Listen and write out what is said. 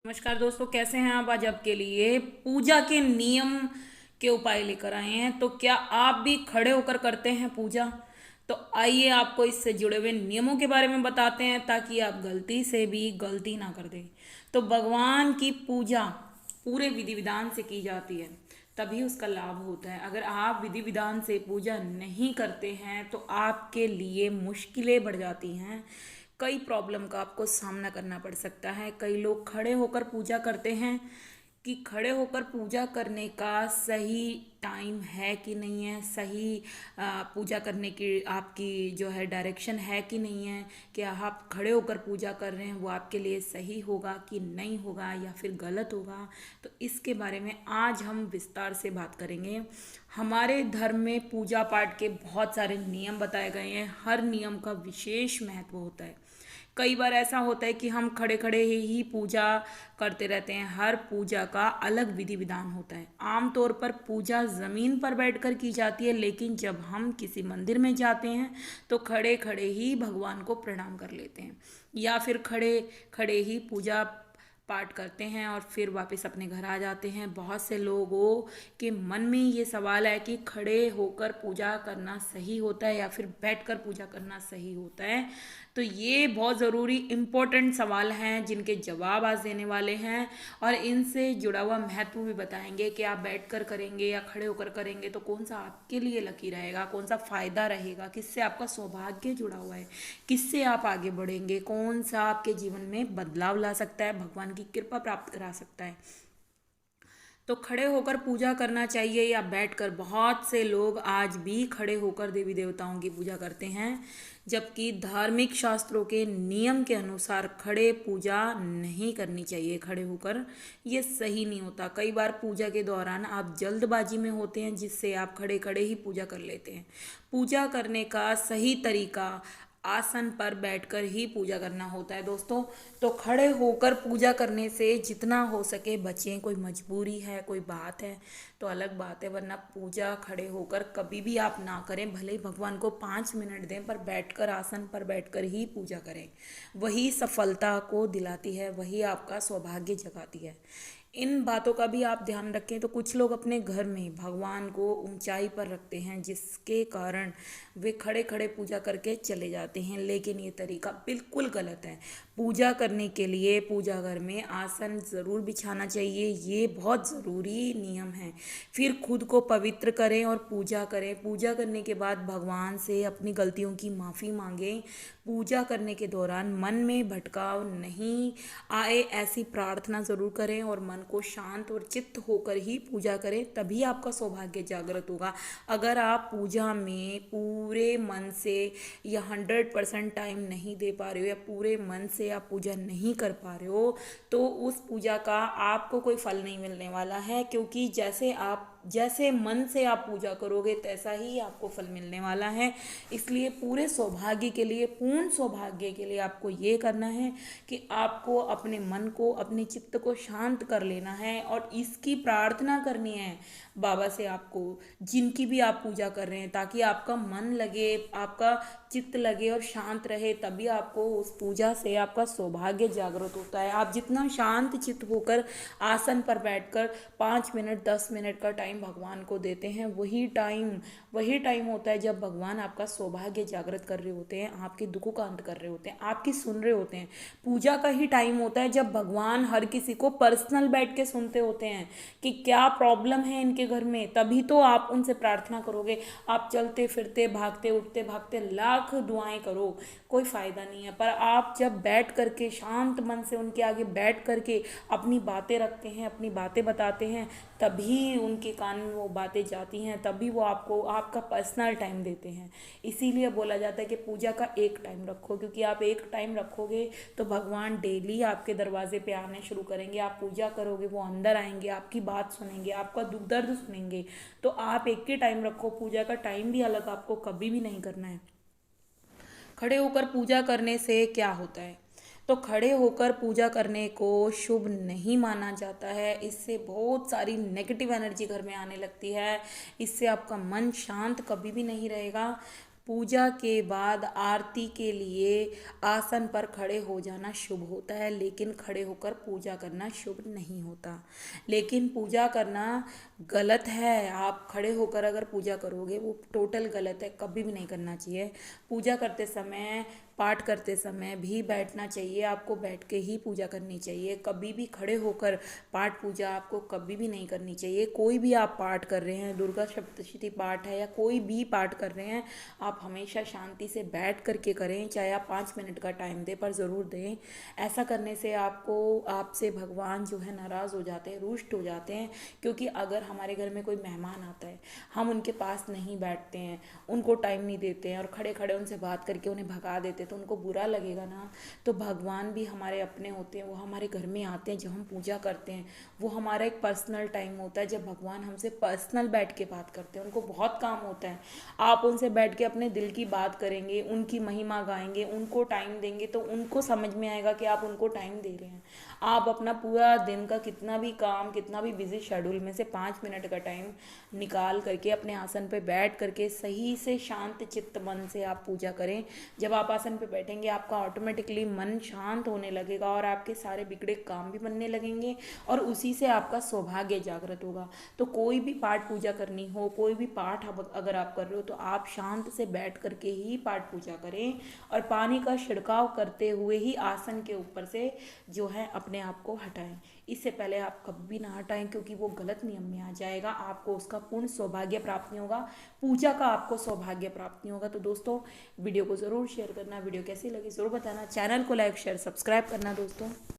नमस्कार दोस्तों, कैसे हैं आप। आज आपके लिए पूजा के नियम के उपाय लेकर आए हैं। तो क्या आप भी खड़े होकर करते हैं पूजा? तो आइए आपको इससे जुड़े हुए नियमों के बारे में बताते हैं ताकि आप गलती से भी गलती ना कर दें। तो भगवान की पूजा पूरे विधि विधान से की जाती है, तभी उसका लाभ होता है। अगर आप विधि विधान से पूजा नहीं करते हैं तो आपके लिए मुश्किलें बढ़ जाती हैं। कई प्रॉब्लम का आपको सामना करना पड़ सकता है। कई लोग खड़े होकर पूजा करते हैं कि खड़े होकर पूजा करने का सही टाइम है कि नहीं है, सही पूजा करने की आपकी जो है डायरेक्शन है कि नहीं है, कि आप खड़े होकर पूजा कर रहे हैं वो आपके लिए सही होगा कि नहीं होगा या फिर गलत होगा। तो इसके बारे में आज हम विस्तार से बात करेंगे। हमारे धर्म में पूजा पाठ के बहुत सारे नियम बताए गए हैं। हर नियम का विशेष महत्व होता है। कई बार ऐसा होता है कि हम खड़े खड़े ही पूजा करते रहते हैं। हर पूजा का अलग विधि विधान होता है। आमतौर पर पूजा ज़मीन पर बैठकर की जाती है, लेकिन जब हम किसी मंदिर में जाते हैं तो खड़े खड़े ही भगवान को प्रणाम कर लेते हैं, या फिर खड़े खड़े ही पूजा पाठ करते हैं और फिर वापस अपने घर आ जाते हैं। बहुत से लोगों के मन में ये सवाल है कि खड़े होकर पूजा करना सही होता है या फिर बैठकर पूजा करना सही होता है। तो ये बहुत ज़रूरी इम्पोर्टेंट सवाल हैं जिनके जवाब आज देने वाले हैं, और इनसे जुड़ा हुआ महत्व भी बताएंगे कि आप बैठकर करेंगे या खड़े होकर करेंगे तो कौन सा आपके लिए लकी रहेगा, कौन सा फ़ायदा रहेगा, किससे आपका सौभाग्य जुड़ा हुआ है, किससे आप आगे बढ़ेंगे, कौन सा आपके जीवन में बदलाव ला सकता है, भगवान की कृपा प्राप्त करा सकता है। तो खड़े होकर पूजा करना चाहिए या बैठकर? बहुत से लोग आज भी खड़े होकर देवी देवताओं की पूजा करते हैं, जबकि धार्मिक शास्त्रों के नियम के अनुसार खड़े पूजा नहीं करनी चाहिए। खड़े होकर ये सही नहीं होता। कई बार पूजा के दौरान आप जल्दबाजी में होते हैं, जिससे आप खड़े खड़े ही पूजा कर लेते हैं। पूजा करने का सही तरीका आसन पर बैठकर ही पूजा करना होता है दोस्तों। तो खड़े होकर पूजा करने से जितना हो सके बचें। कोई मजबूरी है, कोई बात है तो अलग बात है, वरना पूजा खड़े होकर कभी भी आप ना करें। भले ही भगवान को 5 मिनट दें, पर बैठकर आसन पर बैठकर ही पूजा करें। वही सफलता को दिलाती है, वही आपका सौभाग्य जगाती है। इन बातों का भी आप ध्यान रखें। तो कुछ लोग अपने घर में भगवान को ऊंचाई पर रखते हैं, जिसके कारण वे खड़े खड़े पूजा करके चले जाते हैं, लेकिन ये तरीका बिल्कुल गलत है। पूजा करने के लिए पूजा घर में आसन ज़रूर बिछाना चाहिए, ये बहुत ज़रूरी नियम है। फिर खुद को पवित्र करें और पूजा करें। पूजा करने के बाद भगवान से अपनी गलतियों की माफ़ी मांगें। पूजा करने के दौरान मन में भटकाव नहीं आए, ऐसी प्रार्थना ज़रूर करें और मन को शांत और चित्त होकर ही पूजा करें, तभी आपका सौभाग्य जागृत होगा। अगर आप पूजा में पूरे मन से या 100% टाइम नहीं दे पा रहे हो, या पूरे मन से आप पूजा नहीं कर पा रहे हो, तो उस पूजा का आपको कोई फल नहीं मिलने वाला है। क्योंकि जैसे मन से आप पूजा करोगे तैसा ही आपको फल मिलने वाला है। इसलिए पूरे सौभाग्य के लिए, पूर्ण सौभाग्य के लिए आपको ये करना है कि आपको अपने मन को, अपने चित्त को शांत कर लेना है और इसकी प्रार्थना करनी है बाबा से आपको, जिनकी भी आप पूजा कर रहे हैं, ताकि आपका मन लगे, आपका चित्त लगे और शांत रहे। तभी आपको उस पूजा से आपका सौभाग्य जागृत होता है। आप जितना शांत चित्त होकर आसन पर बैठकर 5 मिनट 10 मिनट का टाइम भगवान को देते हैं, वही टाइम होता है जब भगवान आपका सौभाग्य जागृत कर रहे होते हैं, आपके दुखों का अंत कर रहे होते हैं, आपकी सुन रहे होते हैं। पूजा का ही टाइम होता है जब भगवान हर किसी को पर्सनल बैठ के सुनते होते हैं कि क्या प्रॉब्लम है इनके घर में, तभी तो आप उनसे प्रार्थना करोगे। आप चलते फिरते, भागते उठते भागते लाख दुआएं करो, कोई फ़ायदा नहीं है। पर आप जब बैठ करके शांत मन से उनके आगे बैठ करके अपनी बातें रखते हैं, अपनी बातें बताते हैं, तभी उनके कान में वो बातें जाती हैं, तभी वो आपको आपका पर्सनल टाइम देते हैं। इसीलिए बोला जाता है कि पूजा का एक टाइम रखो, क्योंकि आप एक टाइम रखोगे तो भगवान डेली आपके दरवाजे पे आने शुरू करेंगे। आप पूजा करोगे, वो अंदर आएंगे, आपकी बात सुनेंगे, आपका दुख दर्द सुनेंगे। तो आप एक ही टाइम रखो। पूजा का टाइम भी अलग आपको कभी भी नहीं करना है। खड़े होकर पूजा करने से क्या होता है? तो खड़े होकर पूजा करने को शुभ नहीं माना जाता है। इससे बहुत सारी नेगेटिव एनर्जी घर में आने लगती है। इससे आपका मन शांत कभी भी नहीं रहेगा। पूजा के बाद आरती के लिए आसन पर खड़े हो जाना शुभ होता है, लेकिन खड़े होकर पूजा करना शुभ नहीं होता। लेकिन पूजा करना गलत है। आप खड़े होकर अगर पूजा करोगे वो टोटल गलत है, कभी भी नहीं करना चाहिए। पूजा करते समय, पाठ करते समय भी बैठना चाहिए, आपको बैठ के ही पूजा करनी चाहिए। कभी भी खड़े होकर पाठ पूजा आपको कभी भी नहीं करनी चाहिए। कोई भी आप पाठ कर रहे हैं, दुर्गा सप्तशती पाठ है या कोई भी पाठ कर रहे हैं, आप हमेशा शांति से बैठ करके करें। चाहे आप 5 मिनट का टाइम दें, पर ज़रूर दें। ऐसा करने से आपको, आपसे भगवान जो है नाराज़ हो जाते हैं, रुष्ट हो जाते हैं। क्योंकि अगर हमारे घर में कोई मेहमान आता है, हम उनके पास नहीं बैठते हैं, उनको टाइम नहीं देते हैं और खड़े खड़े उनसे बात करके उन्हें भगा देते हैं, तो उनको बुरा लगेगा ना। तो भगवान भी हमारे अपने होते हैं, वो हमारे घर में आते हैं जब हम पूजा करते हैं। वो हमारा एक पर्सनल टाइम होता है जब भगवान हमसे पर्सनल बैठ के बात करते हैं। उनको बहुत काम होता है। आप उनसे बैठ के अपने दिल की बात करेंगे, उनकी महिमा गाएंगे, उनको टाइम देंगे, तो उनको समझ में आएगा कि आप उनको टाइम दे रहे हैं। आप अपना पूरा दिन का कितना भी काम, कितना भी बिजी शेड्यूल में से 5 मिनट का टाइम निकाल करके अपने आसन पे बैठ करके सही से शांत चित्त मन से आप पूजा करें। जब आप आसन पे बैठेंगे, आपका ऑटोमेटिकली मन शांत होने लगेगा और आपके सारे बिगड़े काम भी बनने लगेंगे और उसी से आपका सौभाग्य जागृत होगा। तो कोई भी पाठ पूजा करनी हो, कोई भी पाठ अगर आप कर रहे हो, तो आप शांत से बैठ करके ही पाठ पूजा करें और पानी का छिड़काव करते हुए ही आसन के ऊपर से जो है अपने आप को हटाएं। इससे पहले आप कभी भी ना हटाएं, क्योंकि वो गलत नियम में आ जाएगा। आपको उसका पूर्ण सौभाग्य प्राप्त नहीं होगा, पूजा का आपको सौभाग्य प्राप्त नहीं होगा। तो दोस्तों, वीडियो को ज़रूर शेयर करना। वीडियो कैसी लगी ज़रूर बताना। चैनल को लाइक शेयर सब्सक्राइब करना दोस्तों।